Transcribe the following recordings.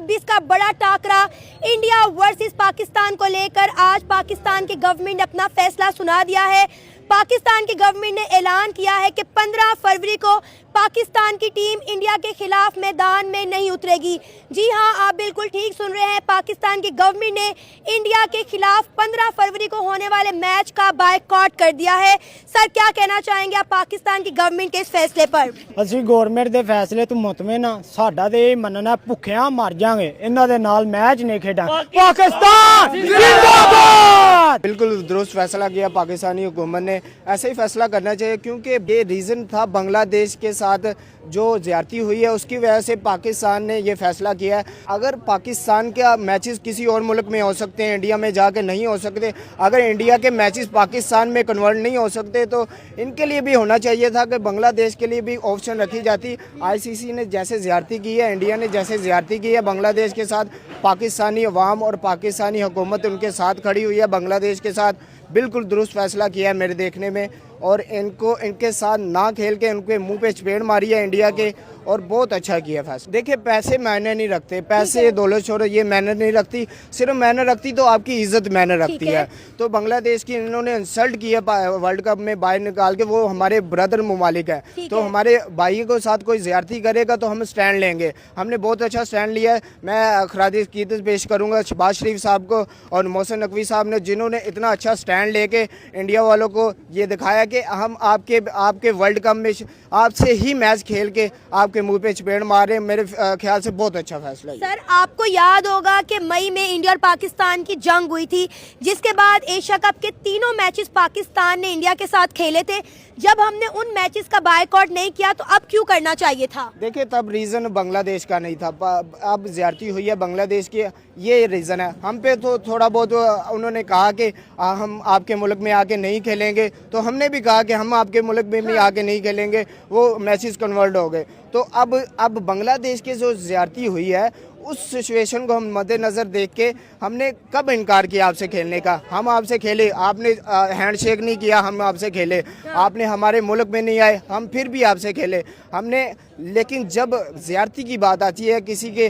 2026 का बड़ा टाकरा India versus Pakistan को लेकर आज पाकिस्तान की गवर्नमेंट ने अपना फैसला सुना दिया है। पाकिस्तान की गवर्नमेंट ने ऐलान किया है कि 15 फरवरी को पाकिस्तान की टीम इंडिया के खिलाफ मैदान में नहीं उतरेगी। जी हां, आप बिल्कुल ठीक सुन रहे हैं। पाकिस्तान की गवर्नमेंट ने इंडिया के खिलाफ 15 फरवरी को होने वाले मैच का बायकॉट कर दिया है। सर, क्या कहना चाहेंगे आप पाकिस्तान की गवर्नमेंट के इस फैसले पर? ਅਸੀਂ ਗਵਰਨਮੈਂਟ ਦੇ ਫੈਸਲੇ ਤੋਂ ਮੁਤਮਿਨ ਆ। ਸਾਡਾ ਤੇ ਇਹ ਮੰਨਣਾ ਭੁੱਖਿਆਂ ਮਰ ਜਾਾਂਗੇ, ਇਹਨਾਂ ਦੇ ਨਾਲ ਮੈਚ नहीं खेडा। पाकिस्तान जिंदाबाद। बिल्कुल दुरुस्त फैसला किया पाकिस्तानी हुकूमत ने। ऐसे ही फैसला करना चाहिए क्योंकि ये रीज़न था बांग्लादेश के साथ जो ज़्यादती हुई है उसकी वजह से पाकिस्तान ने ये फैसला किया है। अगर पाकिस्तान के मैचेस किसी और मुल्क में हो सकते हैं, इंडिया में जाके नहीं हो सकते, अगर इंडिया के मैचेस पाकिस्तान में कन्वर्ट नहीं हो सकते तो इनके लिए भी होना चाहिए था कि बांग्लादेश के लिए भी ऑप्शन रखी जाती। आईसीसी ने जैसे ज़्यादती की है, इंडिया ने जैसे ज़्यादती की है बांग्लादेश के साथ, पाकिस्तानी अवाम और पाकिस्तानी हुकूमत उनके साथ खड़ी हुई है। बांग्लादेश के साथ बिल्कुल दुरुस्त फैसला किया है मेरे देखने में, और इनको इनके साथ ना खेल के उनके मुंह पे चपेड़ मारी है इंडिया के, और बहुत अच्छा किया फैसला। देखिए, पैसे मायने नहीं रखते, पैसे दौलत शोहरत ये मायने नहीं रखती, सिर्फ मायने रखती तो आपकी इज्जत मायने रखती है। तो बांग्लादेश की इन्होंने इंसल्ट की है वर्ल्ड कप में बाहर निकाल के, वो हमारे ब्रदर ममालिक है, तो हमारे भाई के साथ कोई ज्यादती करेगा तो हम स्टैंड लेंगे। हमने बहुत अच्छा स्टैंड लिया है। मैं खराज कीदत पेश करूँगा शहबाज शरीफ साहब को और मोहसिन नकवी साहब ने, जिन्होंने इतना अच्छा स्टैंड लेके इंडिया वालों को ये दिखाया कि हम आपके वर्ल्ड कप में आपसे ही मैच खेल के आपके मुंह पे चपेड़ मारे। मेरे ख्याल से बहुत अच्छा फैसला है। सर, आपको याद होगा कि मई में इंडिया और पाकिस्तान की जंग हुई थी, जिसके बाद एशिया कप के तीनों मैचेस पाकिस्तान ने इंडिया के साथ खेले थे। जब हमने उन मैचेस का बायकॉट नहीं किया तो अब क्यों करना चाहिए था? देखिए, तब रीज़न बांग्लादेश का नहीं था, अब ज़्यादती हुई है बांग्लादेश की, ये रीज़न है। हम पे तो थोड़ा बहुत उन्होंने कहा कि हम आपके मुल्क में आके नहीं खेलेंगे, तो हमने भी कहा कि हम आपके मुल्क में भी आके नहीं खेलेंगे, वो मैचेस कन्वर्ट हो गए। तो अब बांग्लादेश की जो ज़्यादती हुई है उस सिचुएशन को हम मद्देनज़र देख के हमने कब इनकार किया आपसे खेलने का। हम आपसे खेले, आपने हैंडशेक नहीं किया, हम आपसे खेले, आपने हमारे मुल्क में नहीं आए, हम फिर भी आपसे खेले हमने। लेकिन जब ज़्यादती की बात आती है, किसी के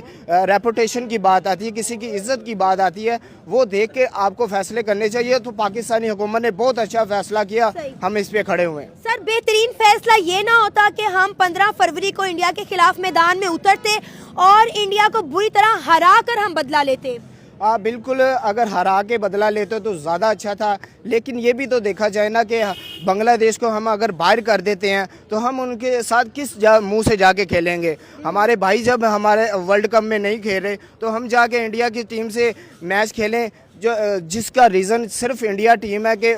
रेपुटेशन की बात आती है, किसी की इज़्ज़त की बात आती है, वो देख के आपको फैसले करने चाहिए। तो पाकिस्तानी हुकूमत ने बहुत अच्छा फैसला किया, हम इस पे खड़े हुए हैं। सर, बेहतरीन फैसला ये ना होता कि हम 15 फरवरी को इंडिया के खिलाफ मैदान में उतरते और इंडिया को बुरी तरह हरा कर हम बदला लेते? बिल्कुल, अगर हरा के बदला लेते तो ज़्यादा अच्छा था। लेकिन ये भी तो देखा जाए ना कि बांग्लादेश को हम अगर बाहर कर देते हैं तो हम उनके साथ किस मुंह से जाके खेलेंगे। हमारे भाई जब हमारे वर्ल्ड कप में नहीं खेले तो हम जाके इंडिया की टीम से मैच खेलें, जिसका रीज़न सिर्फ इंडिया टीम है कि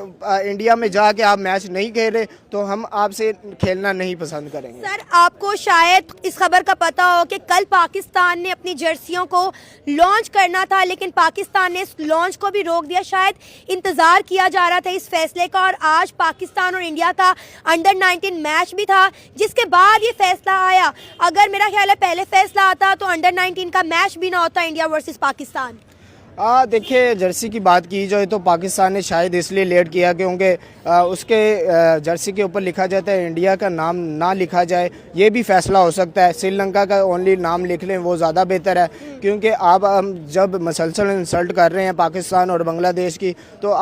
इंडिया में जाके आप मैच नहीं खेले तो हम आपसे खेलना नहीं पसंद करेंगे। सर, आपको शायद इस खबर का पता हो कि कल पाकिस्तान ने अपनी जर्सियों को लॉन्च करना था, लेकिन पाकिस्तान ने इस लॉन्च को भी रोक दिया। शायद इंतज़ार किया जा रहा था इस फैसले का, और आज पाकिस्तान और इंडिया का अंडर 19 मैच भी था, जिसके बाद ये फैसला आया। अगर मेरा ख्याल है पहले फैसला आता तो अंडर 19 का मैच भी ना होता इंडिया वर्सेस पाकिस्तान। देखिए, जर्सी की बात की जाए तो पाकिस्तान ने शायद इसलिए लेट किया क्योंकि उसके जर्सी के ऊपर लिखा जाता है इंडिया का नाम ना लिखा जाए, ये भी फैसला हो सकता है। श्रीलंका का ओनली नाम लिख लें, वो ज़्यादा बेहतर है, क्योंकि आप हम जब मसलसल इंसल्ट कर रहे हैं पाकिस्तान और बांग्लादेश की, तो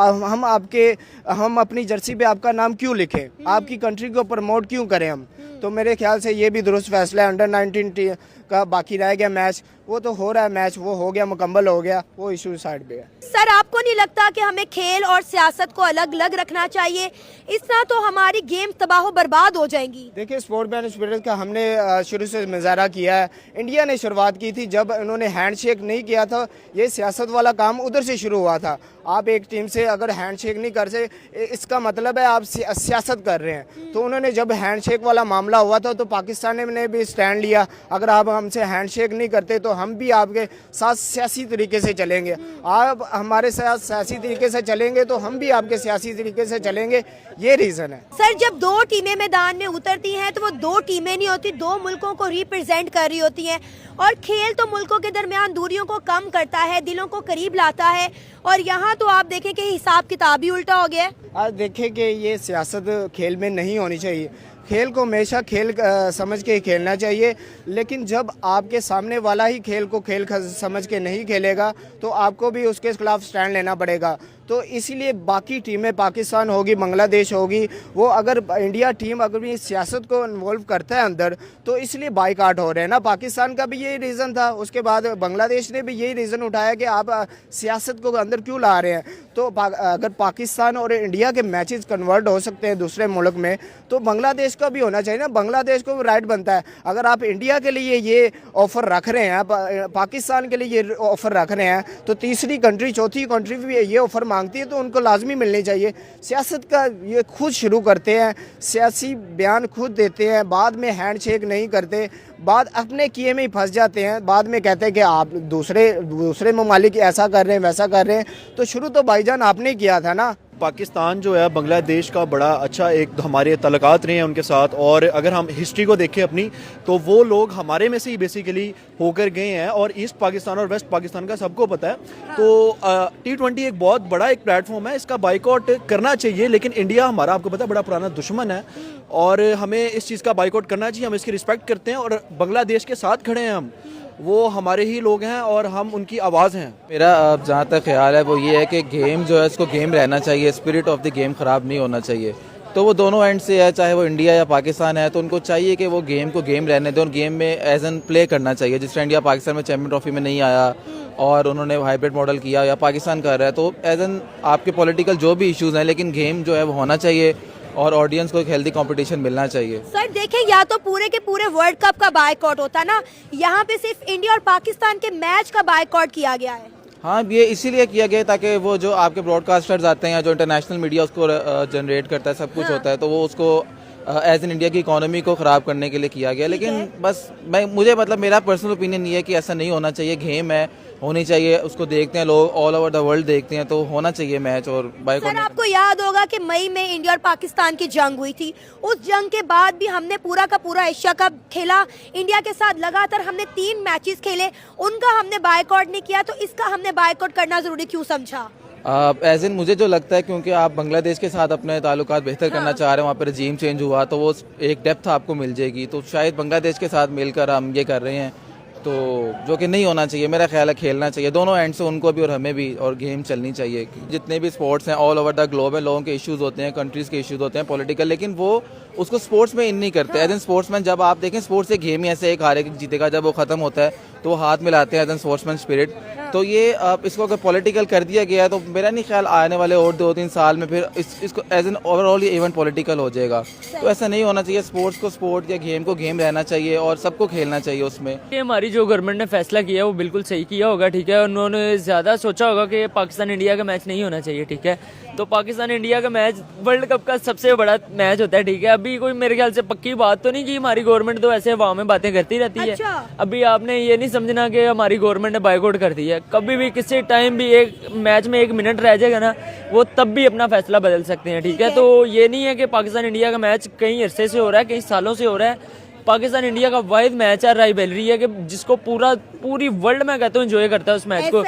हम अपनी जर्सी पे आपका नाम क्यों लिखें, आपकी कंट्री को प्रमोट क्यों करें हम। तो मेरे ख्याल से ये भी दुरुस्त फैसला है। अंडर 19 का बाकी रह गया मैच, वो तो हो रहा है, मैच वो हो गया, मुकम्मल हो गया, वो इशू साइड पे है। सर, आपको नहीं लगता कि हमें खेल और सियासत को अलग अलग रखना चाहिए? इस तरह तो हमारी गेम तबाह बर्बाद हो जाएंगी। देखिए, स्पोर्ट मैन स्पिरिट का हमने शुरू से मुजाहरा किया है। इंडिया ने शुरुआत की थी, जब उन्होंने हैंडशेक नहीं किया था, ये सियासत वाला काम उधर से शुरू हुआ था। आप एक टीम से अगर हैंडशेक नहीं कर सकते, इसका मतलब है आप सियासत कर रहे हैं। तो उन्होंने जब हैंडशेक वाला मामला हुआ था तो पाकिस्तान ने भी स्टैंड लिया, अगर आप हमसे हैंडशेक नहीं करते तो हम भी आपके साथ सियासी तरीके से चलेंगे, आप हमारे साथ सियासी तरीके से चलेंगे तो हम भी आपके सियासी तरीके से चलेंगे, ये रीज़न है। सर, जब दो टीमें मैदान में उतरती हैं तो वो दो टीमें नहीं होती, दो मुल्कों को रिप्रेजेंट कर रही होती हैं, और खेल तो मुल्कों के दरमियान दूरियों को कम करता है, दिलों को करीब लाता है, और यहाँ तो आप देखें कि हिसाब किताब ही उल्टा हो गया है। आज देखें कि ये सियासत खेल में नहीं होनी चाहिए। खेल को हमेशा खेल समझ के ही खेलना चाहिए, लेकिन जब आपके सामने वाला ही खेल को खेल समझ के नहीं खेलेगा तो आपको भी उसके खिलाफ स्टैंड लेना पड़ेगा। तो इसीलिए बाकी टीमें, पाकिस्तान होगी, बांग्लादेश होगी, वो अगर इंडिया टीम अगर भी सियासत को इन्वॉल्व करता है अंदर, तो इसलिए बाइकआउट हो रहे हैं ना। पाकिस्तान का भी यही रीज़न था, उसके बाद बांग्लादेश ने भी यही रीज़न उठाया कि आप सियासत को अंदर क्यों ला रहे हैं। तो अगर पाकिस्तान और इंडिया के मैचेस कन्वर्ट हो सकते हैं दूसरे मुल्क में, तो बांग्लादेश का भी होना चाहिए ना। बांग्लादेश को राइट बनता है, अगर आप इंडिया के लिए ये ऑफ़र रख रहे हैं, पाकिस्तान के लिए ये ऑफ़र रख रहे हैं, तो तीसरी कंट्री, चौथी कंट्री भी ये ऑफ़र मांगती है तो उनको लाजमी मिलनी चाहिए। सियासत का ये खुद शुरू करते हैं, सियासी बयान खुद देते हैं, बाद में हैंड शेक नहीं करते, बाद अपने किए में ही फंस जाते हैं, बाद में कहते हैं कि आप दूसरे ममालिक ऐसा कर रहे हैं, वैसा कर रहे हैं। तो शुरू तो भाईजान आपने किया था ना। पाकिस्तान जो है बांग्लादेश का बड़ा अच्छा एक हमारे तल्लुकात रहे हैं उनके साथ, और अगर हम हिस्ट्री को देखें अपनी, तो वो लोग हमारे में से ही बेसिकली होकर गए हैं, और ईस्ट पाकिस्तान और वेस्ट पाकिस्तान का सबको पता है। तो T20 एक बहुत बड़ा एक प्लेटफॉर्म है, इसका बाइकआउट करना चाहिए, लेकिन इंडिया हमारा, आपको पता है, बड़ा पुराना दुश्मन है और हमें इस चीज़ का बाइकआउट करना चाहिए। हम इसकी रिस्पेक्ट करते हैं और बांग्लादेश के साथ खड़े हैं, हम वो हमारे ही लोग हैं और हम उनकी आवाज़ हैं। मेरा जहाँ तक ख्याल है वो ये है कि गेम जो है इसको गेम रहना चाहिए, स्पिरिट ऑफ द गेम ख़राब नहीं होना चाहिए। तो वो दोनों एंड से है, चाहे वो इंडिया या पाकिस्तान है, तो उनको चाहिए कि वो गेम को गेम रहने दें और गेम में एज एन प्ले करना चाहिए। जिस तरह इंडिया पाकिस्तान में चैम्पियन ट्रॉफी में नहीं आया और उन्होंने हाइब्रिड मॉडल किया, या पाकिस्तान कर रहा है, तो एज एन आपके पॉलिटिकल जो भी इश्यूज़ हैं, लेकिन गेम जो है वो होना चाहिए और ऑडियंस को एक हेल्दी कंपटीशन मिलना चाहिए। सर देखें, या तो पूरे के पूरे वर्ल्ड कप का बायकॉट होता ना, यहाँ पे सिर्फ इंडिया और पाकिस्तान के मैच का बायकॉट किया गया है। हाँ, ये इसीलिए किया गया ताकि वो जो आपके ब्रॉडकास्टर्स आते हैं या जो इंटरनेशनल मीडिया उसको जनरेट करता है, सब कुछ होता है, तो वो उसको एज एन इंडिया की इकोनॉमी को ख़राब करने के लिए किया गया। लेकिन बस मुझे मेरा पर्सनल ओपिनियन ये है कि ऐसा नहीं होना चाहिए। गेम है, होनी चाहिए, उसको देखते हैं लोग, ऑल ओवर द वर्ल्ड देखते हैं, तो होना चाहिए मैच। और सर आपको याद होगा कि मई में इंडिया और पाकिस्तान की जंग हुई थी, उस जंग के बाद भी हमने पूरा का पूरा एशिया कप खेला इंडिया के साथ, लगातार हमने 3 मैचेस खेले, उनका हमने बायकॉट नहीं किया, तो इसका हमने बायकॉट करना जरूरी क्यों समझा? एज इन मुझे जो लगता है, क्योंकि आप बांग्लादेश के साथ अपने ताल्लुकात बेहतर करना चाह रहे हैं, वहाँ पर रजीम चेंज हुआ, तो वो एक डेप्थ आपको मिल जाएगी, तो शायद बांग्लादेश के साथ मिलकर हम ये कर रहे हैं, तो जो कि नहीं होना चाहिए। मेरा ख्याल है खेलना चाहिए दोनों एंड से, उनको भी और हमें भी, और गेम चलनी चाहिए। जितने भी स्पोर्ट्स हैं ऑल ओवर द ग्लोब है, लोगों के इश्यूज होते हैं, कंट्रीज़ के इश्यूज होते हैं पॉलिटिकल, लेकिन वो उसको स्पोर्ट्स में इन नहीं करते। एज एन स्पोर्ट्समैन जब आप देखें, स्पोर्ट्स एक गेम ही ऐसे एक हारे जीतेगा, जब वो खत्म होता है तो वो हाथ मिलाते हैं एज एन स्पोर्ट्समैन स्पिरिट। तो ये इसको अगर पॉलिटिकल कर दिया गया है, तो मेरा नहीं ख्याल आने वाले और 2-3 साल में फिर इसको एज एन ओवरऑल ये इवेंट पॉलिटिकल हो जाएगा। तो ऐसा नहीं होना चाहिए। स्पोर्ट्स को स्पोर्ट या गेम को गेम रहना चाहिए और सबको खेलना चाहिए उसमें। ये हमारी जो गवर्नमेंट ने फैसला किया है वो बिल्कुल सही किया होगा, ठीक है। उन्होंने ज़्यादा सोचा होगा कि पाकिस्तान इंडिया का मैच नहीं होना चाहिए, ठीक है। तो पाकिस्तान इंडिया का मैच वर्ल्ड कप का सबसे बड़ा मैच होता है, ठीक है। अभी कोई मेरे ख्याल से पक्की बात तो नहीं कि हमारी गवर्नमेंट तो ऐसे हवा में बातें करती रहती है। अभी आपने ये नहीं समझना कि हमारी गवर्नमेंट ने बायकॉट कर दी है। कभी भी किसी टाइम भी एक मैच में 1 मिनट रह जाएगा ना, वो तब भी अपना फैसला बदल सकते हैं, ठीक है। तो ये नहीं है कि पाकिस्तान इंडिया का मैच कई अरसे से हो रहा है, कई सालों से हो रहा है। पाकिस्तान इंडिया का वाहिद मैच है, राइवलरी है कि जिसको पूरी वर्ल्ड में कहते हैं एंजॉय करता है उस मैच को।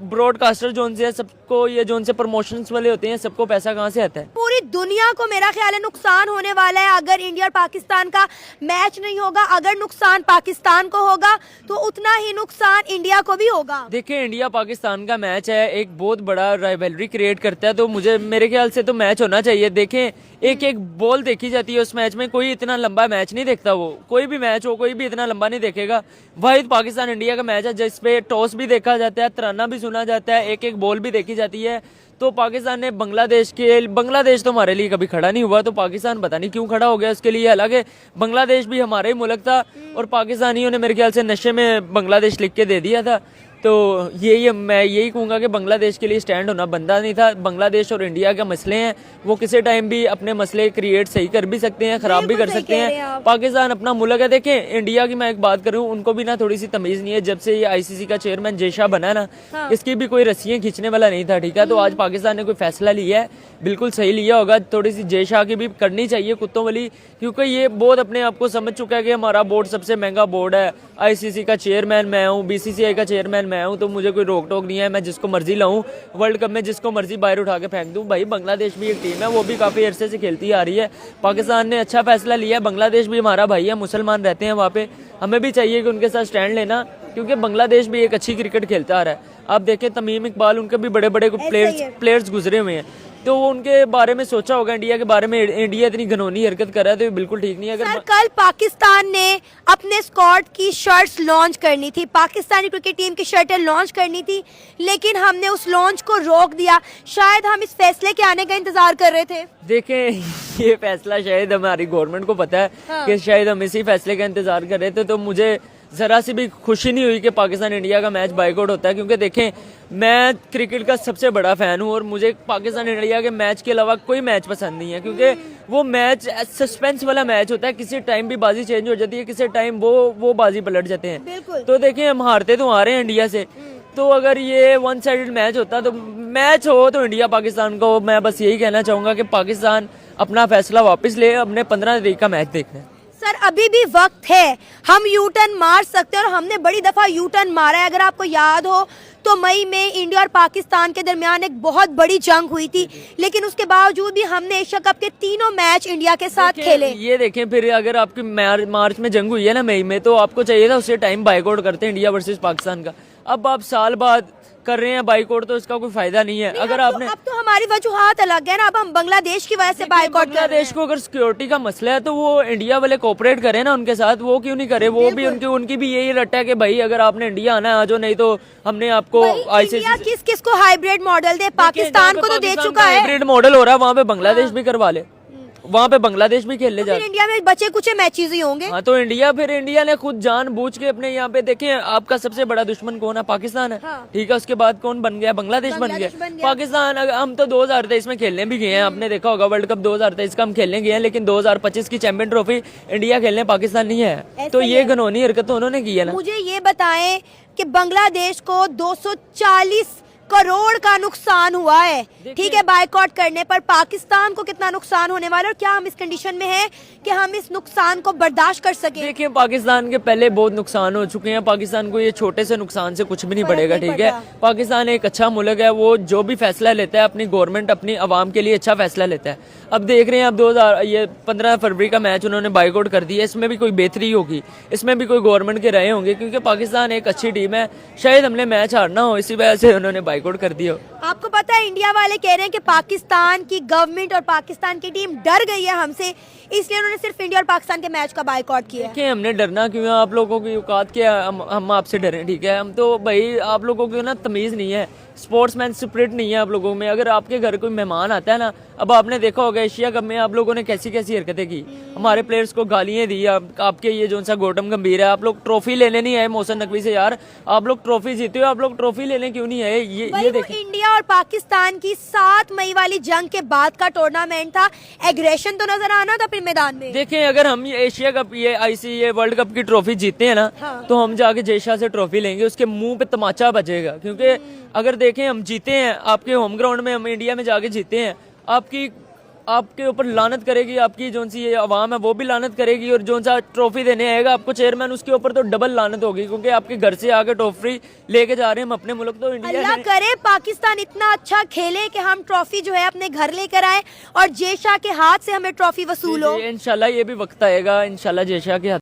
ब्रॉडकास्टर जोन से सबको, ये जोन से प्रमोशंस वाले होते हैं, सबको पैसा कहाँ से आता है? पूरी दुनिया को मेरा ख्याल है नुकसान होने वाला है अगर इंडिया और पाकिस्तान का मैच नहीं होगा। अगर नुकसान पाकिस्तान को होगा तो उतना ही नुकसान इंडिया को भी होगा। देखिए, इंडिया पाकिस्तान का मैच है, एक बहुत बड़ा राइवलरी क्रिएट करता है, तो मेरे ख्याल से तो मैच होना चाहिए। देखें, एक बॉल देखी जाती है उस मैच में, कोई इतना लंबा मैच नहीं देखता। वो कोई भी मैच हो, कोई भी इतना लंबा नहीं देखेगा। वाहिद पाकिस्तान इंडिया का मैच है जिसपे टॉस भी देखा जाता है, तराना भी सुना जाता है, एक बॉल भी देखी जाती है। तो पाकिस्तान ने बांग्लादेश तो हमारे लिए कभी खड़ा नहीं हुआ, तो पाकिस्तान पता नहीं क्यों खड़ा हो गया उसके लिए। हालांकि बांग्लादेश भी हमारे ही मुल्क था और पाकिस्तानियों ने मेरे ख्याल से नशे में बांग्लादेश लिख के दे दिया था। तो मैं यही कहूँगा कि बांग्लादेश के लिए स्टैंड होना बंदा नहीं था। बांग्लादेश और इंडिया के मसले हैं, वो किसी टाइम भी अपने मसले क्रिएट सही कर भी सकते हैं, खराब भी कर सकते हैं। पाकिस्तान अपना मुल्क है। देखें, इंडिया की मैं एक बात करूँ, उनको भी ना थोड़ी सी तमीज़ नहीं है। जब से ये ICC का चेयरमैन जय शाह बना ना, इसकी भी कोई रस्सियाँ खींचने वाला नहीं था, ठीक है। तो आज पाकिस्तान ने कोई फैसला लिया है, बिल्कुल सही लिया होगा। थोड़ी सी जय शाह की भी करनी चाहिए कुत्तों वाली, क्योंकि ये बहुत अपने आप को समझ चुका है कि हमारा बोर्ड सबसे महंगा बोर्ड है। ICC का चेयरमैन मैं हूँ, BCCI का चेयरमैन मैं हूँ तो मुझे कोई रोक टोक नहीं है, मैं जिसको मर्जी लाऊं वर्ल्ड कप में, जिसको मर्जी बाहर उठा के फेंक दूं। भाई बांग्लादेश भी एक टीम है, वो भी काफ़ी अरसे से खेलती आ रही है। पाकिस्तान ने अच्छा फैसला लिया है, बांग्लादेश भी हमारा भाई है, मुसलमान रहते हैं वहाँ पे, हमें भी चाहिए कि उनके साथ स्टैंड लेना, क्योंकि बांग्लादेश भी एक अच्छी क्रिकेट खेलता आ रहा है। आप देखें तमीम इकबाल, उनके भी बड़े बड़े प्लेयर्स गुजरे हुए हैं, तो वो उनके बारे में सोचा होगा इंडिया के बारे में, इंडिया इतनी घनौनी हरकत कर रहा है तो ये बिल्कुल ठीक नहीं है। सर कल पाकिस्तान ने अपने स्क्वाड की शर्ट्स लॉन्च करनी थी, पाकिस्तानी क्रिकेट टीम की शर्टें लॉन्च करनी थी, लेकिन हमने उस लॉन्च को रोक दिया। शायद हम इस फैसले के आने का इंतजार कर रहे थे। देखें ये फैसला शायद हमारी गवर्नमेंट को पता है कि शायद हम इसी फैसले का इंतजार कर रहे थे, तो मुझे जरा सी भी खुशी नहीं हुई कि पाकिस्तान इंडिया का मैच बाइकआउट होता है, क्योंकि देखें मैं क्रिकेट का सबसे बड़ा फैन हूं और मुझे पाकिस्तान इंडिया के मैच के अलावा कोई मैच पसंद नहीं है, क्योंकि वो मैच सस्पेंस वाला मैच होता है, किसी टाइम भी बाजी चेंज हो जाती है, किसी टाइम वो बाजी पलट जाते हैं। तो देखें हम हारते तो आ रहे हैं इंडिया से, तो अगर ये वन साइडेड मैच होता तो मैच हो तो इंडिया पाकिस्तान को, मैं बस यही कहना चाहूंगा कि पाकिस्तान अपना फैसला वापस ले, अपने 15 तारीख का मैच देखना है। सर अभी भी वक्त है, हम यू टर्न मार सकते हैं और हमने बड़ी दफा यू टर्न मारा है। अगर आपको याद हो तो मई में इंडिया और पाकिस्तान के दरमियान एक बहुत बड़ी जंग हुई थी, लेकिन उसके बावजूद भी हमने एशिया कप के तीनों मैच इंडिया के साथ खेले। ये देखें फिर अगर आपकी मार्च में जंग हुई है ना मई में, तो आपको चाहिए था उसी टाइम बाइकआउट करते इंडिया वर्सेस पाकिस्तान का। अब आप साल बाद कर रहे हैं बाइकआउट, तो इसका कोई फायदा नहीं है। अगर आपने अब तो हमारी वजूहात अलग है ना, अब हम बांग्लादेश की वजह से बाइकआउट कर रहे हैं। बांग्लादेश को अगर सिक्योरिटी का मसला है तो वो इंडिया वाले कोऑपरेट करें ना उनके साथ, वो क्यों नहीं करे? वो भी उनकी भी यही रट्टा है कि भाई अगर आपने इंडिया आना है आ जाओ, नहीं तो हमने आपको आईसीसी किस को हाइब्रिड मॉडल दे, पाकिस्तान को तो दे चुका है। हाइब्रिड मॉडल हो रहा है, वहाँ पे बांग्लादेश भी करवा ले, वहाँ पे बांग्लादेश भी खेलने जा रहे। इंडिया में बचे कुछ मैचेस ही होंगे। हाँ तो इंडिया ने खुद जानबूझ के अपने यहाँ पे देखें, आपका सबसे बड़ा दुश्मन कौन है? पाकिस्तान है। ठीक है, उसके बाद कौन बन गया? बांग्लादेश बन गया। पाकिस्तान हम तो 2023 में खेलने भी गए हैं, आपने देखा होगा वर्ल्ड कप 2023 का हम खेलने गए हैं, लेकिन 2025 की चैंपियन ट्रॉफी इंडिया खेलने पाकिस्तान नहीं है, तो ये घनौनी हरकत तो उन्होंने की है ना। मुझे ये बताएं कि बांग्लादेश को 240 करोड़ का नुकसान हुआ है, ठीक है, बाइकआउट करने पर। पाकिस्तान को कितना नुकसान होने वाला है और क्या हम इस कंडीशन में हैं कि हम इस नुकसान को बर्दाश्त कर सकें? देखिए पाकिस्तान के पहले बहुत नुकसान हो चुके हैं, पाकिस्तान को ये छोटे से नुकसान से कुछ भी नहीं पड़ेगा। ठीक है, पाकिस्तान एक अच्छा मुल्क है, वो जो भी फैसला लेता है अपनी गवर्नमेंट अपनी आवाम के लिए अच्छा फैसला लेता है। अब देख रहे हैं अब 15 फरवरी का मैच उन्होंने बाइकआउट कर दिया, इसमें भी कोई बेहतरी होगी, इसमें भी कोई गवर्नमेंट के रहे होंगे, क्योंकि पाकिस्तान एक अच्छी टीम है, शायद हमने मैच हारना हो इसी वजह से उन्होंने बाइकआउट कर दिया। आपको पता है इंडिया वाले कह रहे हैं कि पाकिस्तान की गवर्नमेंट और पाकिस्तान की टीम डर गई है हमसे, इसलिए उन्होंने सिर्फ इंडिया और पाकिस्तान के मैच का बाइकआउट किया। देखिए हमने डरना क्यों है? आप लोगों की औकात क्या, हम आपसे डरें? ठीक है, हम तो भाई आप लोगों की ना तमीज नहीं है, स्पोर्ट्समैन स्पिरिट नहीं है आप लोगों में। अगर आपके घर कोई मेहमान आता है ना, अब आपने देखा होगा एशिया कप में आप लोगों ने कैसी कैसी हरकतें की, हमारे प्लेयर्स को गालियां दी। आपके ये जो सा गौतम गंभीर है, आप लोग ट्रॉफी लेने नहीं आए मोहसिन नकवी से यार, आप लोग ट्रॉफी जीते हो, आप लोग ट्रॉफी लेने क्यों नहीं आए? ये देखिए इंडिया और पाकिस्तान की 7 मई वाली जंग के बाद का टूर्नामेंट था, एग्रेशन तो नजर आना था फिर मैदान में। देखें अगर हम ये एशिया कप ये वर्ल्ड कप की ट्रॉफी जीते हैं ना, तो हम जाके जयशाह से ट्रॉफी लेंगे, उसके मुंह पे तमाचा बजेगा। क्योंकि अगर देखें हम जीते हैं आपके होम ग्राउंड में, हम इंडिया में जाके जीते हैं, आपके ऊपर लानत करेगी, आपकी जो सी ये आवाम है वो भी लानत करेगी, और जो सा ट्रॉफी देने आएगा आपको चेयरमैन, उसके ऊपर तो डबल लानत होगी, क्योंकि आपके घर से आके ट्रॉफी लेके जा रहे हैं हम अपने मुल्क। तो इंडिया अल्लाह करे पाकिस्तान इतना अच्छा खेले कि हम ट्रॉफी जो है अपने घर लेकर आए और जयशाह के हाथ से हमें ट्रॉफी वसूल हो। इंशाल्लाह ये भी वक्त आएगा, इंशाल्लाह जयशाह के हाथ